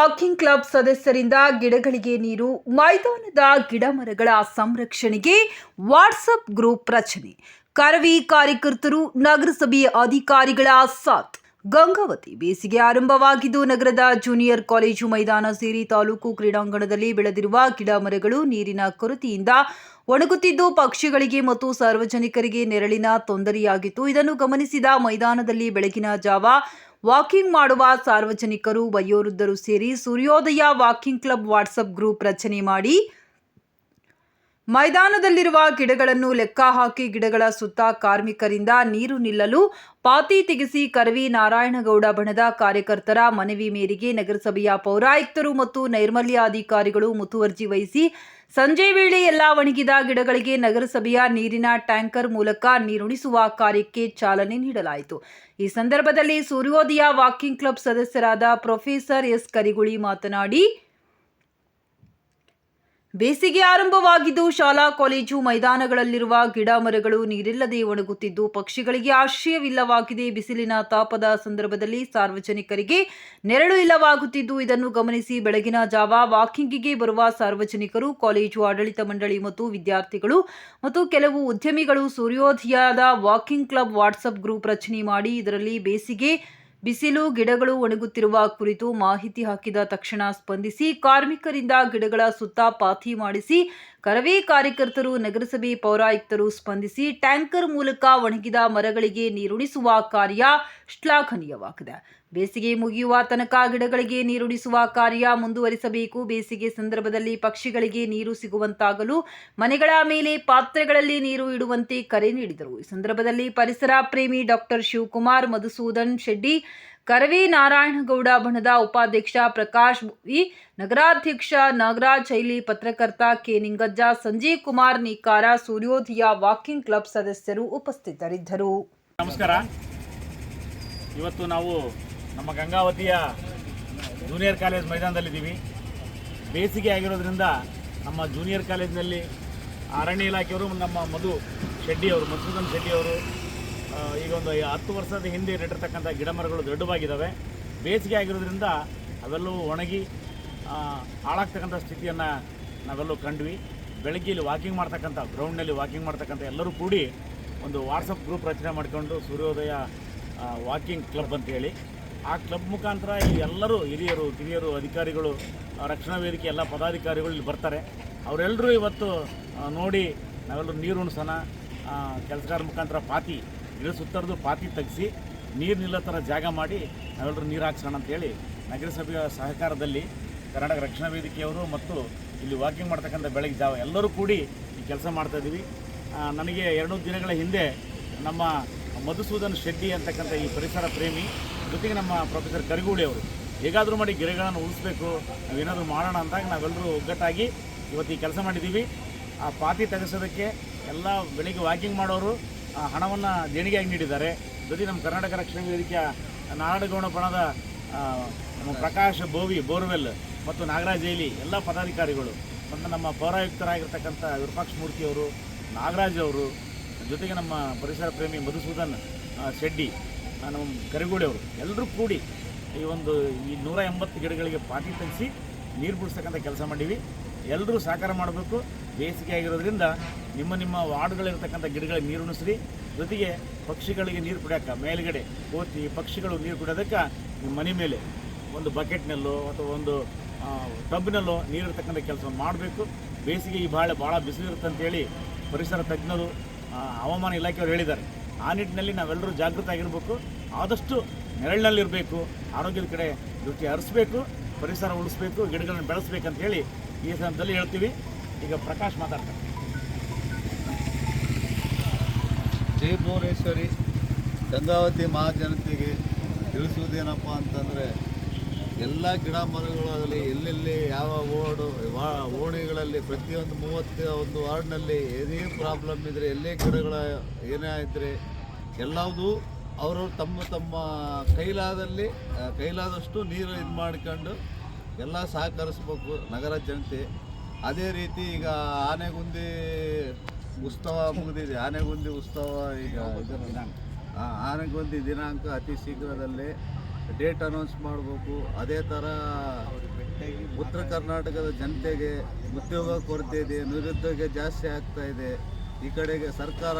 Walking club ಸದಸ್ಯರಿಂದ ಗಿಡಗಳಿಗೆ ನೀರು, ಮೈದಾನದ ಗಿಡಮರಗಳ ಸಂರಕ್ಷಣೆಗೆ ವಾಟ್ಸಪ್ ಗ್ರೂಪ್ ರಚನೆ, ಕರವಿ ಕಾರ್ಯಕರ್ತರು, ನಗರಸಭೆ ಅಧಿಕಾರಿಗಳ ಸಾಥ್. ಗಂಗಾವತಿ ಬೇಸಿಗೆ ಆರಂಭವಾಗಿದ್ದು ನಗರದ ಜೂನಿಯರ್ ಕಾಲೇಜು ಮೈದಾನ ಸೇರಿ ತಾಲೂಕು ಕ್ರೀಡಾಂಗಣದಲ್ಲಿ ಬೆಳೆದಿರುವ ಗಿಡ ಮರಗಳು ನೀರಿನ ಕೊರತೆಯಿಂದ ಒಣಗುತ್ತಿದ್ದು ಪಕ್ಷಿಗಳಿಗೆ ಮತ್ತು ಸಾರ್ವಜನಿಕರಿಗೆ ನೆರಳಿನ ತೊಂದರೆಯಾಗಿತ್ತು. ಇದನ್ನು ಗಮನಿಸಿದ ಮೈದಾನದಲ್ಲಿ ಬೆಳಗಿನ ಜಾವ ವಾಕಿಂಗ್ ಮಾಡುವ ಸಾರ್ವಜನಿಕರು, ವಯೋವೃದ್ಧರು ಸೇರಿ ಸೂರ್ಯೋದಯ ವಾಕಿಂಗ್ ಕ್ಲಬ್ ವಾಟ್ಸಪ್ ಗ್ರೂಪ್ ರಚನೆ ಮಾಡಿ ಮೈದಾನದಲ್ಲಿರುವ ಗಿಡಗಳನ್ನು ಲೆಕ್ಕ ಹಾಕಿ ಗಿಡಗಳ ಸುತ್ತ ಕಾರ್ಮಿಕರಿಂದ ನೀರು ನಿಲ್ಲಲು ಪಾತಿ ತೆಗೆಸಿ ಕರವಿ ನಾರಾಯಣಗೌಡ ಬಣದ ಕಾರ್ಯಕರ್ತರ ಮನವಿ ಮೇರೆಗೆ ನಗರಸಭೆಯ ಪೌರಾಯುಕ್ತರು ಮತ್ತು ನೈರ್ಮಲ್ಯ ಅಧಿಕಾರಿಗಳು ಮುತುವರ್ಜಿ ವಹಿಸಿ ಸಂಜೆ ವೇಳೆ ಎಲ್ಲಾ ಒಣಗಿದ ಗಿಡಗಳಿಗೆ ನಗರಸಭೆಯ ನೀರಿನ ಟ್ಯಾಂಕರ್ ಮೂಲಕ ನೀರುಣಿಸುವ ಕಾರ್ಯಕ್ಕೆ ಚಾಲನೆ ನೀಡಲಾಯಿತು. ಈ ಸಂದರ್ಭದಲ್ಲಿ ಸೂರ್ಯೋದಯ ವಾಕಿಂಗ್ ಕ್ಲಬ್ ಸದಸ್ಯರಾದ ಪ್ರೊಫೆಸರ್ ಎಸ್ ಕರಿಗುಳಿ ಮಾತನಾಡಿ, ಬೇಸಿಗೆ ಆರಂಭವಾಗಿದ್ದು ಶಾಲಾ ಕಾಲೇಜು ಮೈದಾನಗಳಲ್ಲಿರುವ ಗಿಡ ಮರಗಳು ನೀರಿಲ್ಲದೆ ಒಣಗುತ್ತಿದ್ದು ಪಕ್ಷಿಗಳಿಗೆ ಆಶ್ರಯವಿಲ್ಲವಾಗಿದೆ. ಬಿಸಿಲಿನ ತಾಪದ ಸಂದರ್ಭದಲ್ಲಿ ಸಾರ್ವಜನಿಕರಿಗೆ ನೆರಳು ಇಲ್ಲವಾಗುತ್ತಿದ್ದು ಇದನ್ನು ಗಮನಿಸಿ ಬೆಳಗಿನ ಜಾವ ವಾಕಿಂಗಿಗೆ ಬರುವ ಸಾರ್ವಜನಿಕರು, ಕಾಲೇಜು ಆಡಳಿತ ಮಂಡಳಿ ಮತ್ತು ವಿದ್ಯಾರ್ಥಿಗಳು ಮತ್ತು ಕೆಲವು ಉದ್ಯಮಿಗಳು ಸೂರ್ಯೋದಯದ ವಾಕಿಂಗ್ ಕ್ಲಬ್ ವಾಟ್ಸಪ್ ಗ್ರೂಪ್ ರಚನೆ ಮಾಡಿ ಇದರಲ್ಲಿ ಬೇಸಿಗೆ ಬಿಸಿಲು ಗಿಡಗಳು ಒಣಗುತ್ತಿರುವ ಕುರಿತು ಮಾಹಿತಿ ಹಾಕಿದ ತಕ್ಷಣ ಸ್ಪಂದಿಸಿ ಕಾರ್ಮಿಕರಿಂದ ಗಿಡಗಳ ಸುತ್ತ ಪಾತಿ ಮಾಡಿಸಿ ಕರವೇ ಕಾರ್ಯಕರ್ತರು, ನಗರಸಭೆ ಪೌರಾಯುಕ್ತರು ಸ್ಪಂದಿಸಿ ಟ್ಯಾಂಕರ್ ಮೂಲಕ ಒಣಗಿದ ಮರಗಳಿಗೆ ನೀರುಣಿಸುವ ಕಾರ್ಯ ಶ್ಲಾಘನೀಯವಾಗಿದೆ. ಬೇಸಿಗೆ ಮುಗಿಯುವ ತನಕ ಗಿಡಗಳಿಗೆ ನೀರುಣಿಸುವ ಕಾರ್ಯ ಮುಂದುವರಿಸಬೇಕು. ಬೇಸಿಗೆ ಸಂದರ್ಭದಲ್ಲಿ ಪಕ್ಷಿಗಳಿಗೆ ನೀರು ಸಿಗುವಂತಾಗಲು ಮನೆಗಳ ಮೇಲೆ ಪಾತ್ರೆಗಳಲ್ಲಿ ನೀರು ಇಡುವಂತೆ ಕರೆ ನೀಡಿದರು. ಈ ಸಂದರ್ಭದಲ್ಲಿ ಪರಿಸರ ಪ್ರೇಮಿ ಡಾಕ್ಟರ್ ಶಿವಕುಮಾರ್, ಮಧುಸೂದನ್ ಶೆಡ್ಡಿ, ಕರವಿ ನಾರಾಯಣಗೌಡ ಬಣದ ಉಪಾಧ್ಯಕ್ಷ ಪ್ರಕಾಶ್ ವಿ, ನಗರಾಧ್ಯಕ್ಷ ನಾಗರಾಜ್ ಹೈಲಿ, ಪತ್ರಕರ್ತ ಕೆ ನಿಂಗಜ್ಜ, ಸಂಜೀವ್ ಕುಮಾರ್ ನೇಕಾರ, ಸೂರ್ಯೋದಯ ವಾಕಿಂಗ್ ಕ್ಲಬ್ ಸದಸ್ಯರು ಉಪಸ್ಥಿತರಿದ್ದರು. ನಮಸ್ಕಾರ. ಇವತ್ತು ನಾವು ನಮ್ಮ ಗಂಗಾವತಿಯ ಜೂನಿಯರ್ ಕಾಲೇಜ್ ಮೈದಾನದಲ್ಲಿದ್ದೀವಿ. ಬೇಸಿಗೆ ಆಗಿರೋದ್ರಿಂದ ನಮ್ಮ ಜೂನಿಯರ್ ಕಾಲೇಜಿನಲ್ಲಿ ಅರಣ್ಯ ಇಲಾಖೆಯವರು, ನಮ್ಮ ಮಧುಸೂದನ್ ಶೆಡ್ಡಿ ಅವರು ಈಗ ಒಂದು 10 ವರ್ಷದ ಹಿಂದೆ ನೆಟ್ಟಿರ್ತಕ್ಕಂಥ ಗಿಡ ಮರಗಳು ದೊಡ್ಡವಾಗಿದ್ದಾವೆ. ಬೇಸಿಗೆ ಆಗಿರೋದ್ರಿಂದ ಅವೆಲ್ಲವೂ ಒಣಗಿ ಹಾಳಾಗ್ತಕ್ಕಂಥ ಸ್ಥಿತಿಯನ್ನು ನಾವೆಲ್ಲೂ ಕಂಡ್ವಿ. ಬೆಳಗ್ಗೆ ಇಲ್ಲಿ ವಾಕಿಂಗ್ ಮಾಡ್ತಕ್ಕಂಥ ಗ್ರೌಂಡ್ನಲ್ಲಿ ವಾಕಿಂಗ್ ಮಾಡ್ತಕ್ಕಂಥ ಎಲ್ಲರೂ ಕೂಡಿ ಒಂದು ವಾಟ್ಸಪ್ ಗ್ರೂಪ್ ರಚನೆ ಮಾಡಿಕೊಂಡು ಸೂರ್ಯೋದಯ ವಾಕಿಂಗ್ ಕ್ಲಬ್ ಅಂತೇಳಿ, ಆ ಕ್ಲಬ್ ಮುಖಾಂತರ ಇಲ್ಲಿ ಎಲ್ಲರೂ ಹಿರಿಯರು, ಕಿರಿಯರು, ಅಧಿಕಾರಿಗಳು, ರಕ್ಷಣಾ ವೇದಿಕೆ ಎಲ್ಲ ಪದಾಧಿಕಾರಿಗಳು ಇಲ್ಲಿ ಬರ್ತಾರೆ. ಅವರೆಲ್ಲರೂ ಇವತ್ತು ನೋಡಿ ನಾವೆಲ್ಲರೂ ನೀರು ಉಣಿಸೋಣ, ಕೆಲಸಗಾರ ಮುಖಾಂತರ ಪಾತಿ ಗಿಡ ಸುತ್ತರದು ಪಾತಿ ತೆಗೆಸಿ ನೀರು ನಿಲ್ಲೋ ಥರ ಜಾಗ ಮಾಡಿ ನಾವೆಲ್ಲರೂ ನೀರು ಹಾಕ್ಸೋಣ ಅಂತೇಳಿ ನಗರಸಭೆಯ ಸಹಕಾರದಲ್ಲಿ ಕರ್ನಾಟಕ ರಕ್ಷಣಾ ವೇದಿಕೆಯವರು ಮತ್ತು ಇಲ್ಲಿ ವಾಕಿಂಗ್ ಮಾಡ್ತಕ್ಕಂಥ ಬೆಳಗ್ಗೆ ಜಾವ ಎಲ್ಲರೂ ಕೂಡಿ ಈ ಕೆಲಸ ಮಾಡ್ತಾಯಿದ್ದೀವಿ. ನನಗೆ 2 ದಿನಗಳ ಹಿಂದೆ ನಮ್ಮ ಮಧುಸೂದನ್ ಶೆಡ್ಡಿ ಅಂತಕ್ಕಂಥ ಈ ಪರಿಸರ ಪ್ರೇಮಿ ಜೊತೆಗೆ ನಮ್ಮ ಪ್ರೊಫೆಸರ್ ಕರಿಗುಳಿ ಅವರು ಹೇಗಾದರೂ ಮಾಡಿ ಗಿಡಗಳನ್ನು ಉಳಿಸ್ಬೇಕು, ನಾವೇನಾದರೂ ಮಾಡೋಣ ಅಂದಾಗ ನಾವೆಲ್ಲರೂ ಒಗ್ಗಟ್ಟಾಗಿ ಇವತ್ತು ಈ ಕೆಲಸ ಮಾಡಿದ್ದೀವಿ. ಆ ಪಾತಿ ತೆಗೆಸೋದಕ್ಕೆ ಎಲ್ಲ ಬೆಳಿಗ್ಗೆ ವಾಕಿಂಗ್ ಮಾಡೋರು ಹಣವನ್ನು ದೇಣಿಗೆಯಾಗಿ ನೀಡಿದ್ದಾರೆ. ಜೊತೆಗೆ ನಮ್ಮ ಕರ್ನಾಟಕ ರಕ್ಷಣಾ ವೇದಿಕೆಯ ನಾರಾಯಣಗೌಡ ಬಣದ ನಮ್ಮ ಪ್ರಕಾಶ್ ಬೋರ್ವೆಲ್ ಮತ್ತು ನಾಗರಾಜ್ ಹೈಲಿ ಎಲ್ಲ ಪದಾಧಿಕಾರಿಗಳು ಮತ್ತು ನಮ್ಮ ಪೌರಾಯುಕ್ತರಾಗಿರ್ತಕ್ಕಂಥ ವಿರೂಪಾಕ್ಷ ಮೂರ್ತಿಯವರು, ನಾಗರಾಜ್ ಅವರು, ಜೊತೆಗೆ ನಮ್ಮ ಪರಿಸರ ಪ್ರೇಮಿ ಮಧುಸೂದನ್ ಶೆಡ್ಡಿ, ನಮ್ಮ ಕರಿಗುಡಿ ಅವರು ಎಲ್ಲರೂ ಕೂಡಿ ಈ 180 ಗಿಡಗಳಿಗೆ ಪಾತಿ ತೆಗೆಸಿ ನೀರು ಬಿಡಿಸ್ತಕ್ಕಂಥ ಕೆಲಸ ಮಾಡೀವಿ. ಎಲ್ಲರೂ ಸಹಕಾರ ಮಾಡಬೇಕು. ಬೇಸಿಗೆ ಆಗಿರೋದ್ರಿಂದ ನಿಮ್ಮ ವಾರ್ಡ್ಗಳಿರ್ತಕ್ಕಂಥ ಗಿಡಗಳಿಗೆ ನೀರು ಉಣಿಸ್ರಿ. ಜೊತೆಗೆ ಪಕ್ಷಿಗಳಿಗೆ ನೀರು ಕುಡಿಯೋಕ್ಕೆ ಮೇಲುಗಡೆ ಕೋತಿ ಪಕ್ಷಿಗಳು ನೀರು ಕುಡಿಯೋದಕ್ಕೆ ನಿಮ್ಮ ಮನೆ ಮೇಲೆ ಒಂದು ಬಕೆಟ್ನಲ್ಲೋ ಅಥವಾ ಒಂದು ಟಬ್ನಲ್ಲೋ ನೀರಿರ್ತಕ್ಕಂಥ ಕೆಲಸ ಮಾಡಬೇಕು. ಬೇಸಿಗೆ ಈ ಭಾಳ ಬಿಸಿಲಿರುತ್ತೆ ಅಂತೇಳಿ ಪರಿಸರ ತಜ್ಞರು, ಹವಾಮಾನ ಇಲಾಖೆಯವರು ಹೇಳಿದ್ದಾರೆ. ಆ ನಿಟ್ಟಿನಲ್ಲಿ ನಾವೆಲ್ಲರೂ ಜಾಗೃತ ಆಗಿರಬೇಕು. ಆದಷ್ಟು ನೆರಳಿನಲ್ಲಿರಬೇಕು, ಆರೋಗ್ಯದ ಕಡೆ ದೃಷ್ಟಿ ಹರಿಸಬೇಕು, ಪರಿಸರ ಉಳಿಸ್ಬೇಕು, ಗಿಡಗಳನ್ನು ಬೆಳೆಸ್ಬೇಕಂತೇಳಿ ಈ ಸಂದರ್ಭದಲ್ಲಿ ಹೇಳ್ತೀವಿ. ಈಗ ಪ್ರಕಾಶ್ ಮಾತಾಡ್ತಾರೆ. ಜೈ ಭುವನೇಶ್ವರಿ. ಗಂಗಾವತಿ ಮಹಾಜನತೆಗೆ ತಿಳಿಸುವುದೇನಪ್ಪ ಅಂತಂದರೆ, ಎಲ್ಲ ಗಿಡ ಮರಗಳಲ್ಲಿ ಎಲ್ಲೆಲ್ಲಿ ಯಾವ ಓಣಿಗಳಲ್ಲಿ ಪ್ರತಿಯೊಂದು 31 ವಾರ್ಡ್ನಲ್ಲಿ ಏನೇ ಪ್ರಾಬ್ಲಮ್ ಇದ್ದರೆ, ಎಲ್ಲೇ ಗಿಡಗಳ ಏನೇ ಇದ್ದರೆ ಎಲ್ಲವೂ ಅವರು ತಮ್ಮ ಕೈಲಾದಷ್ಟು ನೀರು ಇದು ಮಾಡಿಕೊಂಡು ಎಲ್ಲ ಸಹಕರಿಸ್ಬೇಕು ನಗರ ಜನತೆ. ಅದೇ ರೀತಿ ಈಗ ಆನೆಗುಂದಿ ಉತ್ಸವ ಮುಗಿದಿದೆ. ಆನೆಗುಂದಿ ಉತ್ಸವ ಈಗ ಆನೆಗುಂದಿ ದಿನಾಂಕ ಅತಿ ಶೀಘ್ರದಲ್ಲೇ ಡೇಟ್ ಅನೌನ್ಸ್ ಮಾಡಬೇಕು. ಅದೇ ಥರ ಉತ್ತರ ಕರ್ನಾಟಕದ ಜನತೆಗೆ ಉದ್ಯೋಗ ಕೊರತೆ ಇದೆ, ನಿರುದ್ಯೋಗ ಜಾಸ್ತಿ ಆಗ್ತಾ ಇದೆ. ಈ ಕಡೆಗೆ ಸರ್ಕಾರ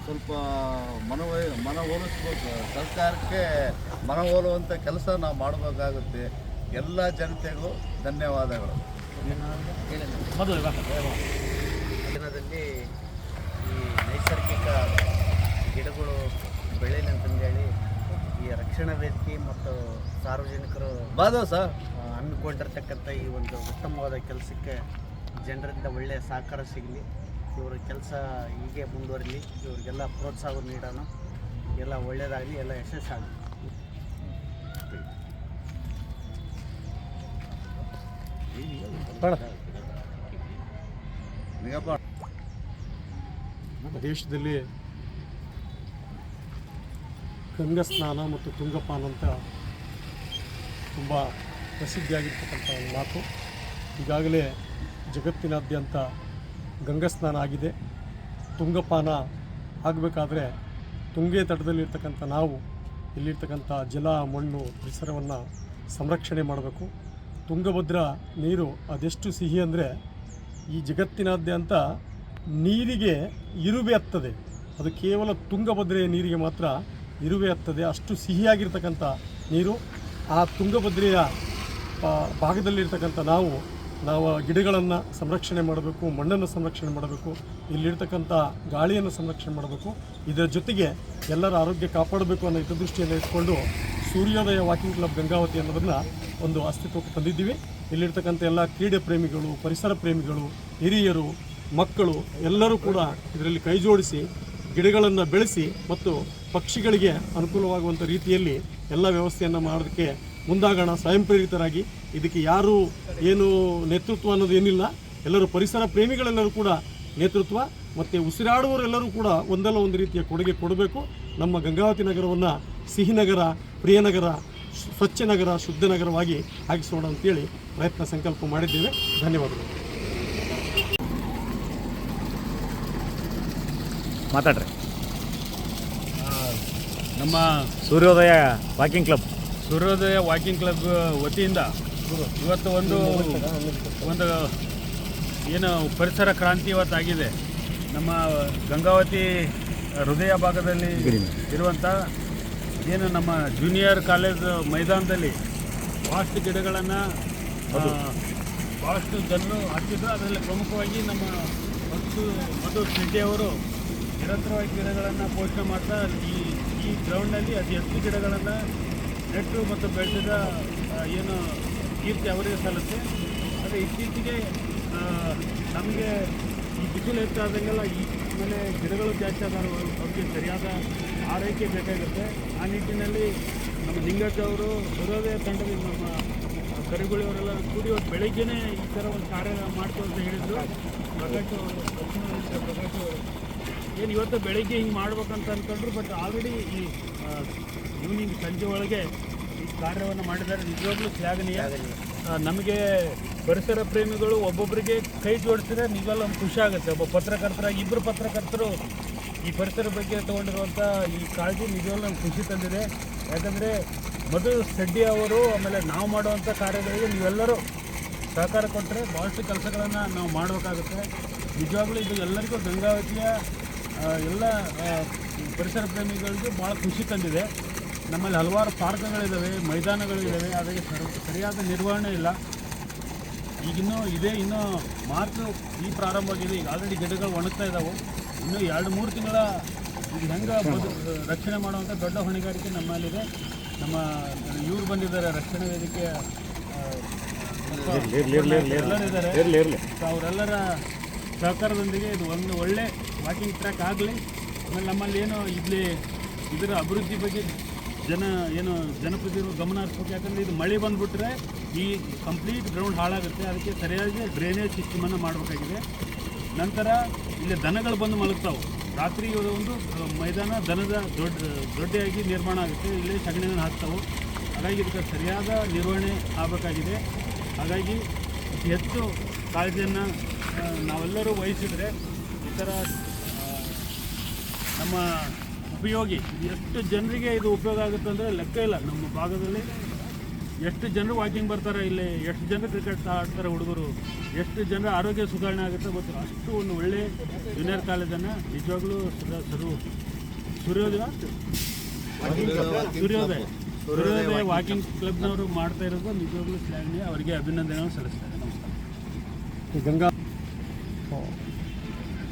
ಸ್ವಲ್ಪ ಮನವೊಲಿಸ್ಬೇಕು, ಸರ್ಕಾರಕ್ಕೆ ಮನವೊಲುವಂಥ ಕೆಲಸ ನಾವು ಮಾಡಬೇಕಾಗುತ್ತೆ. ಎಲ್ಲ ಜನತೆಗೂ ಧನ್ಯವಾದಗಳು. ದಿನದಲ್ಲಿ ಈ ನೈಸರ್ಗಿಕ ಗಿಡಗಳು ಬೆಳೆಯಲಿ ಅಂತಂದೇಳಿ ಈ ರಕ್ಷಣಾ ವೇದಿಕೆ ಮತ್ತು ಸಾರ್ವಜನಿಕರು ಹಮ್ಮಿಕೊಂಡಿರ್ತಕ್ಕಂಥ ಈ ಒಂದು ಉತ್ತಮವಾದ ಕೆಲಸಕ್ಕೆ ಜನರಿಂದ ಒಳ್ಳೆಯ ಸಹಕಾರ ಸಿಗಲಿ, ಇವರ ಕೆಲಸ ಹೀಗೆ ಮುಂದುವರಿಲಿ, ಇವರಿಗೆಲ್ಲ ಪ್ರೋತ್ಸಾಹ ನೀಡೋಣ, ಎಲ್ಲ ಒಳ್ಳೆಯದಾಗಲಿ, ಎಲ್ಲ ಯಶಸ್ಸಾಗಲಿ. ದೇಶದಲ್ಲಿ ಗಂಗಾ ಸ್ನಾನ ಮತ್ತು ತುಂಗಪಾನ ಅಂತ ತುಂಬ ಪ್ರಸಿದ್ಧಿಯಾಗಿರ್ತಕ್ಕಂಥ ಒಂದು ಮಾತು. ಈಗಾಗಲೇ ಜಗತ್ತಿನಾದ್ಯಂತ ಗಂಗಾ ಸ್ನಾನ ಆಗಿದೆ. ತುಂಗಪಾನ ಆಗಬೇಕಾದ್ರೆ ತುಂಗೆ ತಟದಲ್ಲಿರ್ತಕ್ಕಂಥ ನಾವು ಇಲ್ಲಿರ್ತಕ್ಕಂಥ ಜಲ, ಮಣ್ಣು, ಪರಿಸರವನ್ನು ಸಂರಕ್ಷಣೆ ಮಾಡಬೇಕು. ತುಂಗಭದ್ರಾ ನೀರು ಅದೆಷ್ಟು ಸಿಹಿ ಅಂದರೆ ಈ ಜಗತ್ತಿನಾದ್ಯಂತ ನೀರಿಗೆ ಇರುವೆ ಹತ್ತದೆ, ಅದು ಕೇವಲ ತುಂಗಭದ್ರೆಯ ನೀರಿಗೆ ಮಾತ್ರ ಇರುವೆ ಹತ್ತದೆ. ಅಷ್ಟು ಸಿಹಿಯಾಗಿರ್ತಕ್ಕಂಥ ನೀರು. ಆ ತುಂಗಭದ್ರೆಯ ಭಾಗದಲ್ಲಿರ್ತಕ್ಕಂಥ ನಾವು ಗಿಡಗಳನ್ನು ಸಂರಕ್ಷಣೆ ಮಾಡಬೇಕು, ಮಣ್ಣನ್ನು ಸಂರಕ್ಷಣೆ ಮಾಡಬೇಕು, ಇಲ್ಲಿರ್ತಕ್ಕಂಥ ಗಾಳಿಯನ್ನು ಸಂರಕ್ಷಣೆ ಮಾಡಬೇಕು. ಇದರ ಜೊತೆಗೆ ಎಲ್ಲರ ಆರೋಗ್ಯ ಕಾಪಾಡಬೇಕು ಅನ್ನೋ ಹಿತದೃಷ್ಟಿಯನ್ನು ಇಟ್ಕೊಂಡು ಸೂರ್ಯೋದಯ ವಾಕಿಂಗ್ ಕ್ಲಬ್ ಗಂಗಾವತಿ ಅನ್ನೋದನ್ನು ಒಂದು ಅಸ್ತಿತ್ವಕ್ಕೆ ತಂದಿದ್ದೀವಿ. ಇಲ್ಲಿರ್ತಕ್ಕಂಥ ಎಲ್ಲ ಕ್ರೀಡೆ ಪ್ರೇಮಿಗಳು, ಪರಿಸರ ಪ್ರೇಮಿಗಳು, ಹಿರಿಯರು, ಮಕ್ಕಳು ಎಲ್ಲರೂ ಕೂಡ ಇದರಲ್ಲಿ ಕೈ ಜೋಡಿಸಿ ಗಿಡಗಳನ್ನು ಬೆಳೆಸಿ ಮತ್ತು ಪಕ್ಷಿಗಳಿಗೆ ಅನುಕೂಲವಾಗುವಂಥ ರೀತಿಯಲ್ಲಿ ಎಲ್ಲ ವ್ಯವಸ್ಥೆಯನ್ನು ಮಾಡೋದಕ್ಕೆ ಮುಂದಾಗೋಣ. ಸ್ವಯಂ ಪ್ರೇರಿತರಾಗಿ ಇದಕ್ಕೆ ಯಾರು ಏನು ನೇತೃತ್ವ ಅನ್ನೋದು ಏನಿಲ್ಲ, ಎಲ್ಲರೂ ಪರಿಸರ ಪ್ರೇಮಿಗಳೆಲ್ಲರೂ ಕೂಡ ನೇತೃತ್ವ ಮತ್ತು ಉಸಿರಾಡುವವರೆಲ್ಲರೂ ಕೂಡ ಒಂದಲ್ಲ ಒಂದು ರೀತಿಯ ಕೊಡುಗೆ ಕೊಡಬೇಕು. ನಮ್ಮ ಗಂಗಾವತಿ ನಗರವನ್ನು ಸಿಹಿ ನಗರ, ಪ್ರಿಯ ನಗರ, ಸ್ವಚ್ಛ ನಗರ, ಶುದ್ಧ ನಗರವಾಗಿ ಆಗಿಸೋಣ ಅಂತೇಳಿ ಪ್ರಯತ್ನ ಸಂಕಲ್ಪ ಮಾಡಿದ್ದೇವೆ. ಧನ್ಯವಾದಗಳು. ಮಾತಾಡ್ರಿ. ನಮ್ಮ ಸೂರ್ಯೋದಯ ವಾಕಿಂಗ್ ಕ್ಲಬ್ ವತಿಯಿಂದ ಇವತ್ತು ಒಂದು ಏನು ಪರಿಸರ ಕ್ರಾಂತಿ ಇವತ್ತಾಗಿದೆ. ನಮ್ಮ ಗಂಗಾವತಿ ಹೃದಯ ಭಾಗದಲ್ಲಿ ಇರುವಂಥ ಏನು ನಮ್ಮ ಜೂನಿಯರ್ ಕಾಲೇಜ್ ಮೈದಾನದಲ್ಲಿ ಭಾಳಷ್ಟು ಗಿಡಗಳನ್ನು ಭಾಳಷ್ಟು ಜನರು ಹಾಕಿದ್ರು. ಅದರಲ್ಲಿ ಪ್ರಮುಖವಾಗಿ ನಮ್ಮ ಮಧು ಶೆಟ್ಟಿಯವರು ನಿರಂತರವಾಗಿ ಗಿಡಗಳನ್ನು ಪೋಷಣೆ ಮಾಡ್ತಾ ಈ ಗ್ರೌಂಡ್ನಲ್ಲಿ ಅತಿ ಹೆಚ್ಚು ಗಿಡಗಳನ್ನು ನೆಟ್ಟು ಮತ್ತು ಬೆಳೆಸಿದ ಏನು ಕೀರ್ತಿ ಅವರಿಗೆ ಸಲ್ಲುತ್ತೆ. ಆದರೆ ಇತ್ತೀಚೆಗೆ ನಮಗೆ ಈ ಬಿಸಿಲು ಹೆಚ್ಚಾದಂಗೆಲ್ಲ ಆಮೇಲೆ ಗಿಡಗಳು ಜಾಸ್ತಿ ಆದ ಅವ್ರಿಗೆ ಸರಿಯಾದ ಆರೈಕೆ ಬೇಕಾಗುತ್ತೆ. ಆ ನಿಟ್ಟಿನಲ್ಲಿ ನಮ್ಮ ಲಿಂಗಜ್ಜ ಅವರು ಸೂರ್ಯೋದಯ ತಂಡದಿಂದ ನಮ್ಮ ಕರಿಗುಳಿಯವರೆಲ್ಲ ಕೂಡಿ ಇವತ್ತು ಬೆಳಗ್ಗೆನೇ ಈ ಥರ ಒಂದು ಕಾರ್ಯ ಮಾಡ್ತೀವಿ ಅಂತ ಹೇಳಿದರು. ಪ್ರಕಾಶ್ ಏನು ಇವತ್ತು ಬೆಳಗ್ಗೆ ಹಿಂಗೆ ಮಾಡ್ಬೇಕಂತ ಅಂದ್ಕೊಂಡ್ರು, ಬಟ್ ಆಲ್ರೆಡಿ ಈ ಈವ್ನಿಂಗ್ ಸಂಜೆ ಒಳಗೆ ಈ ಕಾರ್ಯವನ್ನು ಮಾಡಿದ್ದಾರೆ. ನಿಜವಾಗ್ಲೂ ಶ್ಲಾಘನೀಯ. ನಮಗೆ ಪರಿಸರ ಪ್ರೇಮಿಗಳು ಒಬ್ಬೊಬ್ಬರಿಗೆ ಕೈ ಜೋಡಿಸಿದ್ರೆ ನಿಜವಾಗ್ಲೂ ಒಂದು ಖುಷಿ ಆಗುತ್ತೆ. ಒಬ್ಬ ಪತ್ರಕರ್ತರಾಗಿ ಇಬ್ಬರು ಪತ್ರಕರ್ತರು ಈ ಪರಿಸರ ಬಗ್ಗೆ ತೊಗೊಂಡಿರುವಂಥ ಈ ಕಾಳಜಿ ನಿಜವಾಗ್ಲೂ ನಮ್ಗೆ ಖುಷಿ ತಂದಿದೆ. ಯಾಕಂದರೆ ಮಧು ಶೆಟ್ಟಿ ಅವರು ಆಮೇಲೆ ನಾವು ಮಾಡುವಂಥ ಕಾರ್ಯಗಳಿಗೆ ನೀವೆಲ್ಲರೂ ಸಹಕಾರ ಕೊಟ್ಟರೆ ಭಾಳಷ್ಟು ಕೆಲಸಗಳನ್ನು ನಾವು ಮಾಡಬೇಕಾಗುತ್ತೆ. ನಿಜವಾಗ್ಲೂ ಇದು ಎಲ್ಲರಿಗೂ ಗಂಗಾವತಿಯ ಎಲ್ಲ ಪರಿಸರ ಪ್ರೇಮಿಗಳಿಗೂ ಭಾಳ ಖುಷಿ ತಂದಿದೆ. ನಮ್ಮಲ್ಲಿ ಹಲವಾರು ಪಾರ್ಕ್ಗಳಿದ್ದಾವೆ, ಮೈದಾನಗಳಿದ್ದಾವೆ, ಅದಕ್ಕೆ ಸರಿಯಾದ ನಿರ್ವಹಣೆ ಇಲ್ಲ. ಈಗಿನ್ನೂ ಇನ್ನೂ ಮಾರ್ಚ್ ಈ ಪ್ರಾರಂಭವಾಗಿದೆ. ಈಗ ಆಲ್ರೆಡಿ ಗಿಡಗಳು ಒಣಗ್ತಾ ಇದ್ದಾವೆ. ಇನ್ನೂ 2-3 ತಿಂಗಳ ಇದು ಹೆಂಗೆ ರಕ್ಷಣೆ ಮಾಡುವಂಥ ದೊಡ್ಡ ಹೊಣೆಗಾರಿಕೆ ನಮ್ಮಲ್ಲಿದೆ. ನಮ್ಮ ಇವ್ರು ಬಂದಿದ್ದಾರೆ, ರಕ್ಷಣಾ ವೇದಿಕೆ ಎಲ್ಲರಿದ್ದಾರೆ. ಅವರೆಲ್ಲರ ಸಹಕಾರದೊಂದಿಗೆ ಇದು ಒಂದು ಒಳ್ಳೆ ವಾಕಿಂಗ್ ಟ್ರ್ಯಾಕ್ ಆಗಲಿ. ಆಮೇಲೆ ನಮ್ಮಲ್ಲಿ ಏನು ಇದರ ಅಭಿವೃದ್ಧಿ ಬಗ್ಗೆ ಜನಪ್ರತಿನಿಧಿಗಳು ಗಮನ ಹರಿಸ್ಬೇಕು. ಯಾಕಂದರೆ ಇದು ಮಳೆ ಬಂದುಬಿಟ್ರೆ ಈ ಕಂಪ್ಲೀಟ್ ಗ್ರೌಂಡ್ ಹಾಳಾಗುತ್ತೆ. ಅದಕ್ಕೆ ಸರಿಯಾಗಿ ಡ್ರೈನೇಜ್ ಸಿಸ್ಟಮನ್ನು ಮಾಡಬೇಕಾಗಿದೆ. ನಂತರ ಇಲ್ಲಿ ದನಗಳು ಬಂದು ಮಲಗ್ತಾವೆ. ರಾತ್ರಿ ಒಂದು ಮೈದಾನ ದನದ ದೊಡ್ಡದಾಗಿ ನಿರ್ಮಾಣ ಆಗುತ್ತೆ. ಇಲ್ಲಿ ಸಗಣಿಯನ್ನು ಹಾಕ್ತಾವೆ. ಹಾಗಾಗಿ ಇದಕ್ಕೆ ಸರಿಯಾದ ನಿರ್ವಹಣೆ ಆಗಬೇಕಾಗಿದೆ. ಹಾಗಾಗಿ ಹೆಚ್ಚು ಕಾಳಜಿಯನ್ನು ನಾವೆಲ್ಲರೂ ವಹಿಸಿದರೆ ಈ ಥರ ನಮ್ಮ ಉಪಯೋಗಿ ಎಷ್ಟು ಜನರಿಗೆ ಇದು ಉಪಯೋಗ ಆಗುತ್ತೆ ಅಂದರೆ ಲೆಕ್ಕ ಇಲ್ಲ. ನಮ್ಮ ಭಾಗದಲ್ಲಿ ಎಷ್ಟು ಜನರು ವಾಕಿಂಗ್ ಬರ್ತಾರೆ ಇಲ್ಲಿ, ಎಷ್ಟು ಜನರು ಕ್ರಿಕೆಟ್ ಆಡ್ತಾರೆ ಹುಡುಗರು, ಎಷ್ಟು ಜನರ ಆರೋಗ್ಯ ಸುಧಾರಣೆ ಆಗುತ್ತೆ ಗೊತ್ತು. ಅಷ್ಟು ಒಂದು ಒಳ್ಳೆ ಜೂನಿಯರ್ ಕಾಲೇಜನ್ನು ನಿಜವಾಗ್ಲೂ ಸೂರ್ಯೋದಯ ವಾಕಿಂಗ್ ಕ್ಲಬ್ನವರು ಮಾಡ್ತಾ ಇರೋದು ನಿಜವಾಗ್ಲೂ ಶ್ಲಾಘನೀಯ. ಅವರಿಗೆ ಅಭಿನಂದನೆಗಳನ್ನು ಸಲ್ಲಿಸ್ತಾರೆ. ನಮಸ್ಕಾರ. ಈ ಗಂಗಾ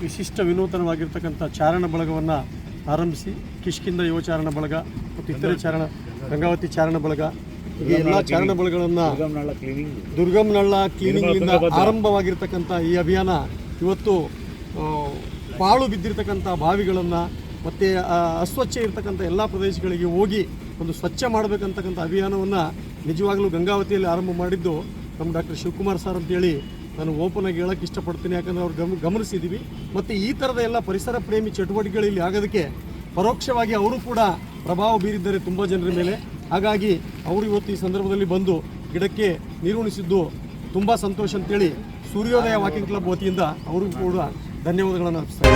ವಿಶಿಷ್ಟ ವಿನೂತನವಾಗಿರ್ತಕ್ಕಂಥ ಚಾರಣ ಬಳಗವನ್ನು ಆರಂಭಿಸಿ ಕಿಷ್ಕಿಂದ ಯುವ ಚಾರಣ ಬಳಗ ಮತ್ತು ಇತರೆ ಗಂಗಾವತಿ ಚಾರಣ ಬಳಗ ಈ ಎಲ್ಲ ಚಾರಣ ಬಳಗಗಳನ್ನು ದುರ್ಗಂನಳ್ಳ ಕ್ಲೀನಿಂಗ್ನಿಂದ ಆರಂಭವಾಗಿರ್ತಕ್ಕಂಥ ಈ ಅಭಿಯಾನ ಇವತ್ತು ಪಾಳು ಬಿದ್ದಿರ್ತಕ್ಕಂಥ ಬಾವಿಗಳನ್ನು ಮತ್ತು ಅಸ್ವಚ್ಛ ಇರ್ತಕ್ಕಂಥ ಎಲ್ಲ ಪ್ರದೇಶಗಳಿಗೆ ಹೋಗಿ ಒಂದು ಸ್ವಚ್ಛ ಮಾಡಬೇಕಂತಕ್ಕಂಥ ಅಭಿಯಾನವನ್ನು ನಿಜವಾಗಲೂ ಗಂಗಾವತಿಯಲ್ಲಿ ಆರಂಭ ಮಾಡಿದ್ದು ನಮ್ಮ ಡಾಕ್ಟರ್ ಶಿವಕುಮಾರ್ ಸರ್ ಅಂತೇಳಿ ನಾನು ಓಪನ್ ಆಗಿ ಹೇಳೋಕ್ಕೆ ಇಷ್ಟಪಡ್ತೀನಿ. ಯಾಕಂದರೆ ಅವ್ರು ಗಮನಿಸಿದ್ದೀವಿ ಮತ್ತು ಈ ಥರದ ಎಲ್ಲ ಪರಿಸರ ಪ್ರೇಮಿ ಚಟುವಟಿಕೆಗಳಲ್ಲಿ ಆಗೋದಕ್ಕೆ ಪರೋಕ್ಷವಾಗಿ ಅವರು ಕೂಡ ಪ್ರಭಾವ ಬೀರಿದ್ದಾರೆ ತುಂಬ ಜನರ ಮೇಲೆ. ಹಾಗಾಗಿ ಅವರು ಇವತ್ತು ಈ ಸಂದರ್ಭದಲ್ಲಿ ಬಂದು ಗಿಡಕ್ಕೆ ನೀರುಣಿಸಿದ್ದು ತುಂಬ ಸಂತೋಷ ಅಂತೇಳಿ ಸೂರ್ಯೋದಯ ವಾಕಿಂಗ್ ಕ್ಲಬ್ ವತಿಯಿಂದ ಅವ್ರಿಗೂ ಕೂಡ ಧನ್ಯವಾದಗಳನ್ನು ಅರ್ಪಿಸ್ತಾರೆ.